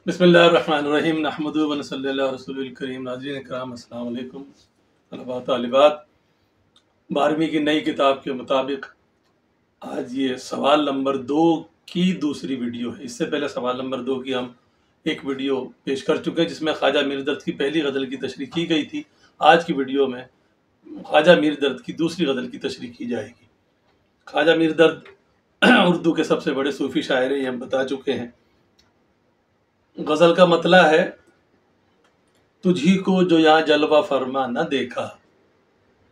بسم اللہ الرحمن الرحیم نحمدہ و نصلی اللہ رسول الکریم۔ ناظرین اکرام السلام علیکم۔ طلباء طالبات، 12ویں کی نئی کتاب کے مطابق آج یہ سوال نمبر 2 کی دوسری ویڈیو ہے۔ اس سے پہلے سوال نمبر 2 کی ہم ایک ویڈیو پیش کر چکے ہیں جس میں خواجہ میر درد کی پہلی غزل کی تشریح کی گئی تھی۔ آج کی ویڈیو میں خواجہ میر درد کی دوسری غزل کی تشریح کی جائے گی۔ خواجہ میر درد اردو کے سب سے بڑے صوفی شاعر ہیں، یہ ہم بتا چکے ہیں۔ غزل کا مطلع ہے: تجھی کو جو یہاں جلوہ فرما نہ دیکھا،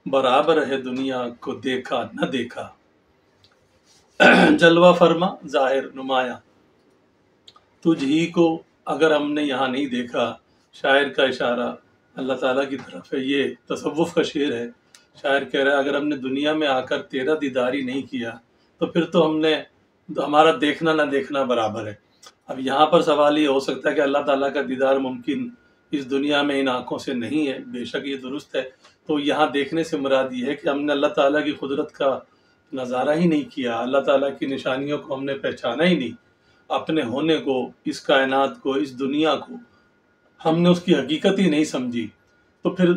برابر ہے دنیا کو دیکھا نہ دیکھا۔ جلوہ فرما ظاہر نمایاں، تجھی کو اگر ہم نے یہاں نہیں دیکھا، شاعر کا اشارہ اللہ تعالیٰ کی طرف ہے۔ یہ تصوف کا شعر ہے۔ شاعر کہہ رہا ہے اگر ہم نے دنیا میں آ کر تیرا دیداری نہیں کیا تو پھر تو ہمارا دیکھنا نہ دیکھنا برابر ہے۔ اب یہاں پر سوال یہ ہو سکتا ہے کہ اللہ تعالیٰ کا دیدار ممکن اس دنیا میں ان آنکھوں سے نہیں ہے۔ بے شک یہ درست ہے۔ تو یہاں دیکھنے سے مراد یہ ہے کہ ہم نے اللہ تعالیٰ کی قدرت کا نظارہ ہی نہیں کیا، اللہ تعالیٰ کی نشانیوں کو ہم نے پہچانا ہی نہیں، اپنے ہونے کو، اس کائنات کو، اس دنیا کو ہم نے اس کی حقیقت ہی نہیں سمجھی۔ تو پھر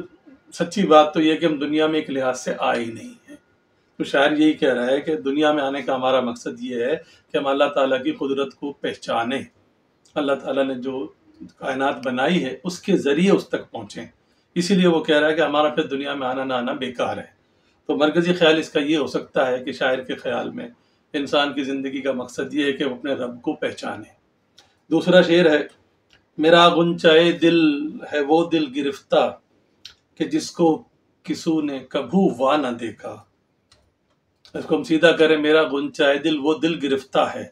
سچی بات تو یہ کہ ہم دنیا میں ایک لحاظ سے آئے ہی نہیں ہیں۔ تو شاعر یہی کہہ رہا ہے کہ دنیا میں آنے کا ہمارا مقصد یہ ہے کہ ہم اللہ تعالیٰ کی قدرت کو پہچانیں، اللہ تعالیٰ نے جو کائنات بنائی ہے اس کے ذریعے اس تک پہنچیں۔ اسی لیے وہ کہہ رہا ہے کہ ہمارا پھر دنیا میں آنا نہ آنا بیکار ہے۔ تو مرکزی خیال اس کا یہ ہو سکتا ہے کہ شاعر کے خیال میں انسان کی زندگی کا مقصد یہ ہے کہ وہ اپنے رب کو پہچانے۔ دوسرا شعر ہے: میرا غنچۂ دل ہے وہ دل گرفتہ کہ جس کو کسو نے کبھو وا نہ دیکھا۔ اس کو ہم سیدھا کریں: میرا غنچۂ دل وہ دل گرفتہ ہے۔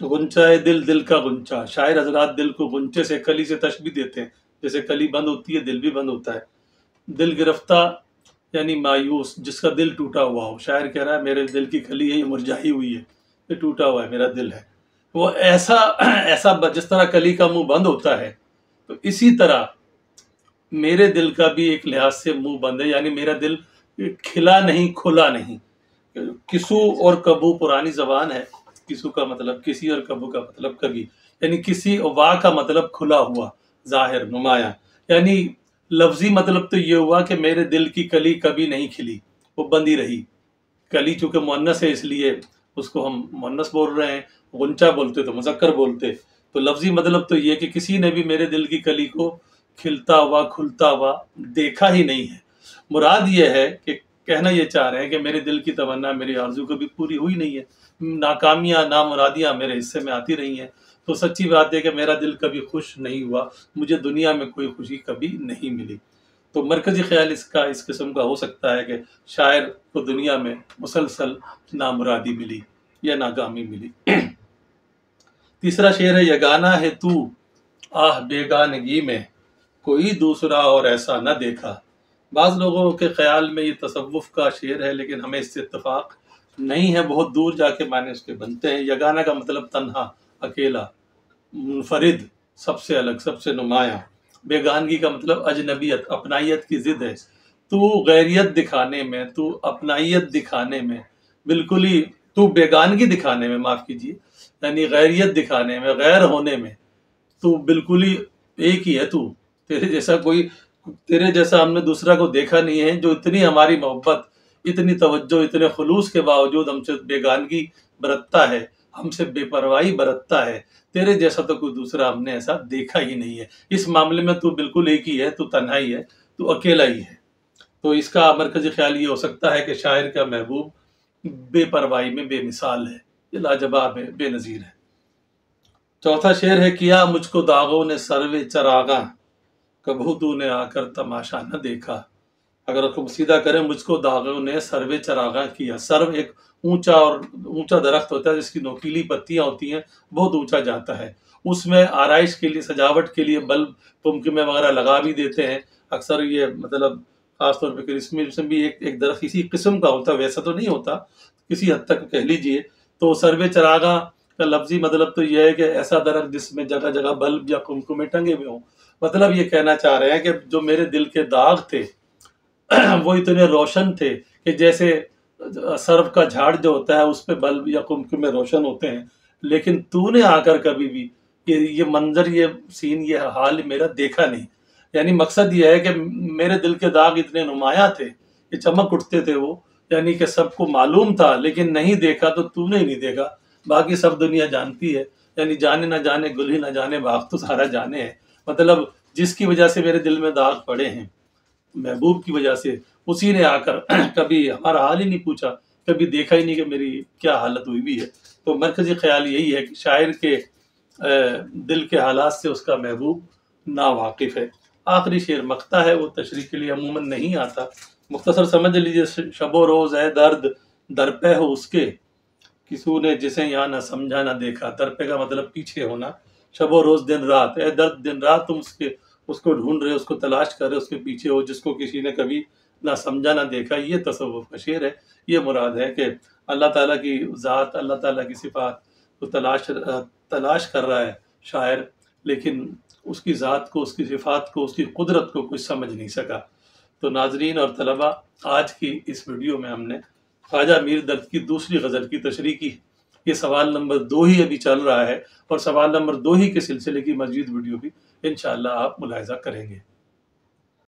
غنچۂ دل، دل کا غنچہ۔ شاعر حضرات دل کو غنچے سے، کلی سے تشبیہ دیتے ہیں۔ جیسے کلی بند ہوتی ہے، دل بھی بند ہوتا ہے۔ دل گرفتہ یعنی مایوس، جس کا دل ٹوٹا ہوا ہو۔ شاعر کہہ رہا ہے میرے دل کی کلی ہے، یہ مرجھائی ہوئی ہے، یہ ٹوٹا ہوا ہے، میرا دل ہے۔ وہ ایسا جس طرح کلی کا منہ بند ہوتا ہے، تو اسی طرح میرے دل کا بھی ایک لحاظ سے منہ بند ہے، یعنی میرا دل کھلا نہیں، کھلا نہیں۔ کسو اور کبو پرانی زبان ہے۔ کسو کا مطلب کسی اور کبو کا مطلب کبھی، یعنی کسی، وا کا مطلب کھلا ہوا، ظاہر، نمایاں۔ یعنی لفظی مطلب تو یہ ہوا کہ میرے دل کی کلی کبھی نہیں کھلی، وہ بندی رہی۔ کلی چونکہ مؤنث ہے اس لیے اس کو ہم مؤنث بول رہے ہیں، غنچہ بولتے تو مذکر بولتے۔ تو لفظی مطلب تو یہ کہ کسی نے بھی میرے دل کی کلی کو کھلتا ہوا، کھلتا ہوا دیکھا ہی نہیں ہے۔ مراد یہ ہے کہ کہنا یہ چاہ رہے ہیں کہ میرے دل کی تمنا، میری آرزو کبھی پوری ہوئی نہیں ہے، ناکامیاں، نامرادیاں میرے حصے میں آتی رہی ہیں۔ تو سچی بات ہے کہ میرا دل کبھی خوش نہیں ہوا، مجھے دنیا میں کوئی خوشی کبھی نہیں ملی۔ تو مرکزی خیال اس قسم کا ہو سکتا ہے کہ شاعر کو دنیا میں مسلسل نامرادی ملی یا ناکامی ملی۔ تیسرا شعر ہے: یگانہ ہے تو آہ بیگانگی میں، کوئی دوسرا اور ایسا نہ دیکھا۔ بعض لوگوں کے خیال میں یہ تصوف کا شعر ہے، لیکن ہمیں اس سے اتفاق نہیں ہے، بہت دور جا کے معنی اس کے بنتے ہیں۔ یگانہ کا مطلب تنہا، اکیلا، منفرد، سب سے الگ، سب سے نمایاں۔ بیگانگی کا مطلب اجنبیت، اپنائیت کی ضد ہے۔ تو غیریت دکھانے میں، تو اپنائیت دکھانے میں، بالکل ہی تو بیگانگی دکھانے میں، معاف کیجیے، یعنی غیریت دکھانے میں، غیر ہونے میں تو بالکل ہی ایک ہی ہے۔ تو تیرے جیسا ہم نے دوسرا کو دیکھا نہیں ہے جو اتنی ہماری محبت، اتنی توجہ، اتنے خلوص کے باوجود ہم سے بیگانگی برتتا ہے، ہم سے بے پرواہی برتتا ہے۔ تیرے جیسا تو کوئی دوسرا ہم نے ایسا دیکھا ہی نہیں ہے۔ اس معاملے میں تو بالکل ایک ہی ہے، تو تنہا ہی ہے، تو اکیلا ہی ہے۔ تو اس کا مرکزی خیال یہ ہو سکتا ہے کہ شاعر کا محبوب بے پرواہی میں بے مثال ہے، یہ لاجواب ہے، بے نظیر ہے۔ چوتھا شعر ہے: کیا مجھ کو داغوں نے سروے چراغاں، کبھو تو نے آ کر تماشا نہ دیکھا۔ اگر اس کو سیدھا کریں: مجھ کو داغوں نے سروے چراغاں کیا۔ سرو ایک اونچا درخت ہوتا ہے جس کی نوکیلی پتیاں ہوتی ہیں، بہت اونچا جاتا ہے۔ اس میں آرائش کے لیے، سجاوٹ کے لیے بلب، پمکمے وغیرہ لگا بھی دیتے ہیں اکثر۔ یہ مطلب خاص طور پہ کرسمس میں بھی ایک درخت اسی قسم کا ہوتا ہے، ویسا تو نہیں ہوتا، کسی حد تک کہہ لیجئے۔ تو سروے چراغاں کا لفظی مطلب تو یہ ہے کہ ایسا درخت جس میں جگہ جگہ بلب یا کمکمے ٹنگے ہوئے ہوں۔ مطلب یہ کہنا چاہ رہے ہیں کہ جو میرے دل کے داغ تھے وہ اتنے روشن تھے کہ جیسے سرو کا جھاڑ جو ہوتا ہے اس پہ بلب یا کمکمے روشن ہوتے ہیں، لیکن تو نے آ کر کبھی بھی یہ منظر، یہ سین، یہ حال میرا دیکھا نہیں. یعنی مقصد یہ ہے کہ میرے دل کے داغ اتنے نمایاں تھے، یہ چمک اٹھتے تھے وہ، یعنی کہ سب کو معلوم تھا لیکن نہیں دیکھا تو تو نے نہیں دیکھا، باقی سب دنیا جانتی ہے. یعنی جانے نہ جانے گل ہی نہ جانے باغ تو سارا جانے ہے. مطلب جس کی وجہ سے میرے دل میں داغ پڑے ہیں، محبوب کی وجہ سے، اسی نے آ کر کبھی ہمارا حال ہی نہیں پوچھا، کبھی دیکھا ہی نہیں کہ میری کیا حالت ہوئی بھی ہے. تو مرکزی خیال یہی ہے کہ شاعر کے دل کے حالات سے اس کا محبوب نا واقف ہے. آخری شعر مقطع ہے، وہ تشریح کے لیے عموماً نہیں آتا، مختصر سمجھ لیجئے. شب و روز ہے درد درپے ہو اس کے، کسو نے جسے یہاں نہ سمجھا نہ دیکھا. درپے کا مطلب پیچھے ہونا. شب و روز دن رات، اے درد دن رات تم اس کو ڈھونڈ رہے، اس کو تلاش کر رہے، اس کے پیچھے ہو جس کو کسی نے کبھی نہ سمجھا نہ دیکھا. یہ تصوف کا شعر ہے. یہ مراد ہے کہ اللہ تعالیٰ کی ذات، اللہ تعالیٰ کی صفات کو تلاش کر رہا ہے شاعر، لیکن اس کی ذات کو، اس کی صفات کو، اس کی قدرت کو کچھ سمجھ نہیں سکا. تو ناظرین اور طلباء، آج کی اس ویڈیو میں ہم نے خواجہ میر درد کی دوسری غزل کی تشریح کی. یہ سوال نمبر 2 ہی ابھی چل رہا ہے، اور سوال نمبر 2 ہی کے سلسلے کی مزید ویڈیو بھی انشاءاللہ آپ ملاحظہ کریں گے.